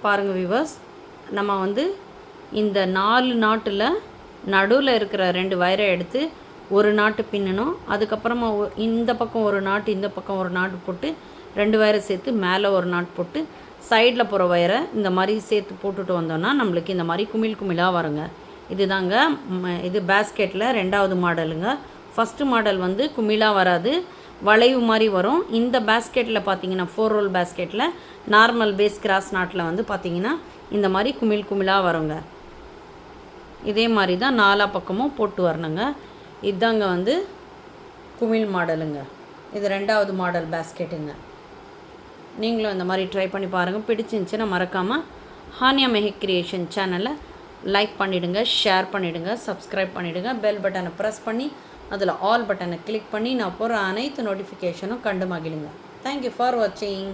பாருங்கள் வியூவர்ஸ், நம்ம வந்து இந்த 4 நாட்டில் நடுவில் இருக்கிற 2 வயரை எடுத்து ஒரு நாட்டு பின்னணும். அதுக்கப்புறமா இந்த பக்கம் ஒரு நாட்டு, இந்த பக்கம் ஒரு நாட்டு போட்டு 2 வயரை சேர்த்து மேலே ஒரு நாட்டு போட்டு சைடில் போகிற வயரை இந்த மாதிரி சேர்த்து போட்டுட்டு வந்தோன்னா நம்மளுக்கு இந்த மாதிரி குமிழ் குமிழாக வருங்க. இதுதாங்க இது பேஸ்கெட்டில் 2வது மாடலுங்க. ஃபஸ்ட்டு மாடல் வந்து குமிழாக வராது, வளைவு மாதிரி வரும். இந்த பேஸ்கெட்டில் பார்த்தீங்கன்னா 4 ரோல் பேஸ்கெட்டில் நார்மல் பேஸ் கிராஸ் நாட்டில் வந்து பார்த்திங்கன்னா இந்த மாதிரி குமிழ் குமிழாக வருங்க. இதே மாதிரி தான் 4 பக்கமும் போட்டு வரணுங்க. இதுதாங்க வந்து குமிழ் மாடலுங்க. இது 2வது மாடல் பேஸ்கெட்டுங்க. நீங்களும் இந்த மாதிரி ட்ரை பண்ணி பாருங்கள். பிடிச்சிருந்துச்சுன்னா மறக்காமல் ஹானியா மெஹக் கிரியேஷன் சேனலை லைக் பண்ணிவிடுங்க, ஷேர் பண்ணிவிடுங்க, சப்ஸ்கிரைப் பண்ணிவிடுங்க. பெல் பட்டனை ப்ரெஸ் பண்ணி அதில் ஆல் பட்டனை கிளிக் பண்ணி நான் போகிற அனைத்து நோட்டிஃபிகேஷனும் கண்டு மகிழுங்க. தேங்க்யூ ஃபார் வாட்சிங்.